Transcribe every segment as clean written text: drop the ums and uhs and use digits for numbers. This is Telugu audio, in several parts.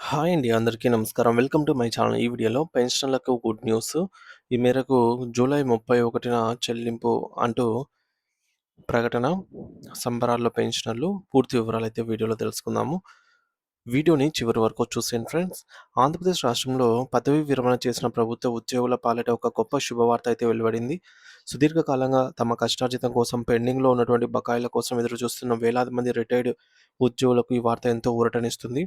హాయ్ అండి. అందరికీ నమస్కారం. Welcome to my channel. ఈ వీడియోలో పెన్షనర్లకు గుడ్ న్యూస్. ఈ మేరకు జూలై 31న చెల్లింపు అంటూ ప్రకటన. సంబరాల్లో పెన్షనర్లు. పూర్తి వివరాలైతే వీడియోలో తెలుసుకుందాము. వీడియోని చివరి వరకు చూసేయండి ఫ్రెండ్స్. ఆంధ్రప్రదేశ్ రాష్ట్రంలో పదవీ విరమణ చేసిన ప్రభుత్వ ఉద్యోగుల పాలిట ఒక గొప్ప శుభవార్త అయితే వెలువడింది. సుదీర్ఘకాలంగా తమ కష్టార్జితం కోసం పెండింగ్‌లో ఉన్నటువంటి బకాయిల కోసం ఎదురుచూస్తున్న వేలాది మంది రిటైర్డ్ ఉద్యోగులకు ఈ వార్త ఎంతో ఊరటనిస్తుంది.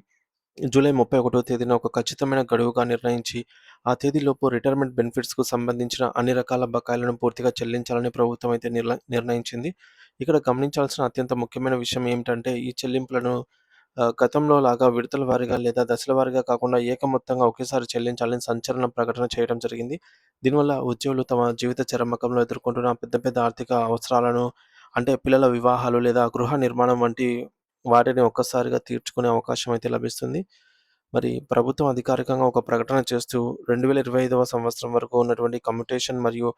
జూలై 31వ తేదీన ఒక ఖచ్చితమైన గడువుగా నిర్ణయించి, ఆ తేదీలోపు రిటైర్మెంట్ బెనిఫిట్స్‌కు సంబంధించిన అన్ని రకాల బకాయిలను పూర్తిగా చెల్లించాలని ప్రభుత్వం అయితే నిర్ణయించింది. ఇక్కడ గమనించాల్సిన అత్యంత ముఖ్యమైన విషయం ఏమిటంటే, ఈ చెల్లింపులను గతంలో లాగా విడతల వారీగా లేదా దశల వారీగా కాకుండా ఏకమొత్తంగా ఒకేసారి చెల్లించాలని సంచలన ప్రకటన చేయడం జరిగింది. దీనివల్ల ఉద్యోగులు తమ జీవిత చరమకంలో ఎదుర్కొంటున్న పెద్ద పెద్ద ఆర్థిక అవసరాలను అంటే పిల్లల వివాహాలు లేదా గృహ నిర్మాణం వంటి వాటిని ఒక్కసారిగా తీర్చుకునే అవకాశం అయితే లభిస్తుంది. మరి ప్రభుత్వం అధికారికంగా ఒక ప్రకటన చేస్తూ 2025వ సంవత్సరం వరకు ఉన్నటువంటి కమ్యుటేషన్ మరియు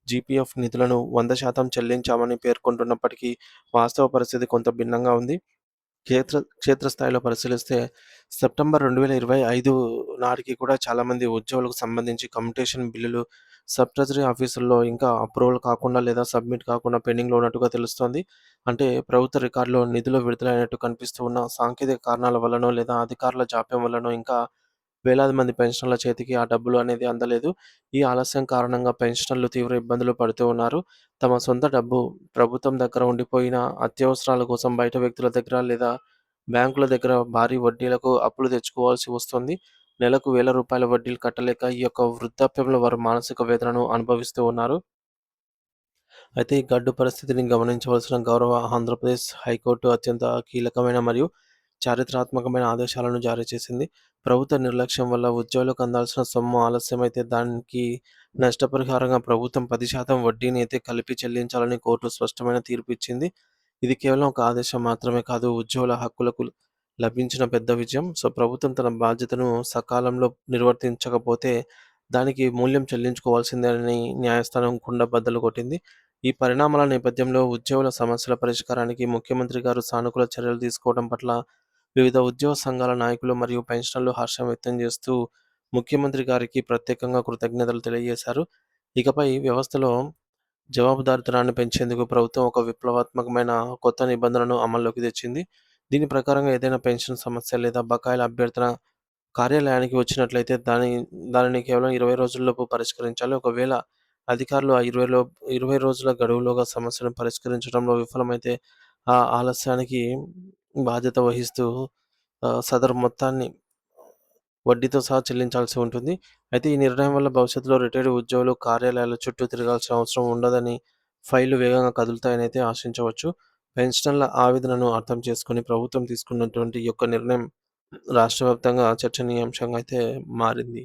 జీపీఎఫ్ నిధులను 100% చెల్లించామని పేర్కొంటున్నప్పటికీ వాస్తవ పరిస్థితి కొంత భిన్నంగా ఉంది. క్షేత్రస్థాయిలో పరిశీలిస్తే సెప్టెంబర్ 2025 నాటికి కూడా చాలామంది ఉద్యోగులకు సంబంధించి కమ్యుటేషన్ బిల్లులు సబ్ ట్రెజరీ ఆఫీసుల్లో ఇంకా అప్రూవల్ కాకుండా లేదా సబ్మిట్ కాకుండా పెండింగ్‌లో ఉన్నట్టుగా తెలుస్తోంది. అంటే ప్రభుత్వ రికార్డులో నిధులు విడుదలైనట్టు కనిపిస్తూ ఉన్న సాంకేతిక కారణాల వల్లనో లేదా అధికారుల జాప్యం వల్లనో ఇంకా వేలాది మంది పెన్షనర్ల చేతికి ఆ డబ్బులు అనేది అందలేదు. ఈ ఆలస్యం కారణంగా పెన్షనర్లు తీవ్ర ఇబ్బందులు పడుతూ ఉన్నారు. తమ సొంత డబ్బు ప్రభుత్వం దగ్గర ఉండిపోయిన అత్యవసరాల కోసం బయట వ్యక్తుల దగ్గర లేదా బ్యాంకుల దగ్గర భారీ వడ్డీలకు అప్పులు తెచ్చుకోవాల్సి వస్తుంది. నెలకు వేల రూపాయల వడ్డీలు కట్టలేక ఈ యొక్క వృద్ధాప్యంలో వారు మానసిక వేదనను అనుభవిస్తూ ఉన్నారు. అయితే ఈ గడ్డు పరిస్థితిని గమనించవలసిన గౌరవ ఆంధ్రప్రదేశ్ హైకోర్టు అత్యంత కీలకమైన మరియు చారిత్రాత్మకమైన ఆదేశాలను జారీ చేసింది. ప్రభుత్వ నిర్లక్ష్యం వల్ల ఉద్యోగులకు అందాల్సిన సొమ్ము ఆలస్యమైతే దానికి నష్టపరిహారంగా ప్రభుత్వం 10% వడ్డీని అయితే కలిపి చెల్లించాలని కోర్టు స్పష్టమైన తీర్పు ఇచ్చింది. ఇది కేవలం ఒక ఆదేశం మాత్రమే కాదు, ఉద్యోగుల హక్కులకు లభించిన పెద్ద విజయం. సో, ప్రభుత్వం తన బాధ్యతను సకాలంలో నిర్వర్తించకపోతే దానికి మూల్యం చెల్లించుకోవాల్సిందే అని న్యాయస్థానం కుండబద్దలు కొట్టింది. ఈ పరిణామాల నేపథ్యంలో ఉద్యోగుల సమస్యల పరిష్కారానికి ముఖ్యమంత్రి గారు సానుకూల చర్యలు తీసుకోవడం పట్ల వివిధ ఉద్యోగ సంఘాల నాయకులు మరియు పెన్షనర్లు హర్షం వ్యక్తం చేస్తూ ముఖ్యమంత్రి గారికి ప్రత్యేకంగా కృతజ్ఞతలు తెలియజేశారు. ఇకపై వ్యవస్థలో జవాబుదారీతనాన్ని పెంచేందుకు ప్రభుత్వం ఒక విప్లవాత్మకమైన కొత్త నిబంధనను అమల్లోకి తెచ్చింది. దీని ప్రకారంగా ఏదైనా పెన్షన్ సమస్య లేదా బకాయిల అభ్యర్థన కార్యాలయానికి వచ్చినట్లయితే దానిని కేవలం 20 రోజుల్లోపు పరిష్కరించాలి. ఒకవేళ అధికారులు ఆ 20 రోజుల గడువులోగా సమస్యను పరిష్కరించడంలో విఫలమైతే ఆ ఆలస్యానికి బాధ్యత వహిస్తూ సదరు మొత్తాన్ని వడ్డీతో సహా చెల్లించాల్సి ఉంటుంది. అయితే ఈ నిర్ణయం వల్ల భవిష్యత్తులో రిటైర్డ్ ఉద్యోగులు కార్యాలయాల చుట్టూ తిరగాల్సిన అవసరం ఉండదని, ఫైళ్లు వేగంగా కదులుతాయని అయితే ఆశించవచ్చు. పెన్షనర్ల ఆవేదనను అర్థం చేసుకొని ప్రభుత్వం తీసుకున్నటువంటి ఈ యొక్క నిర్ణయం రాష్ట్ర వ్యాప్తంగా చర్చనీయాంశంగా అయితే మారింది.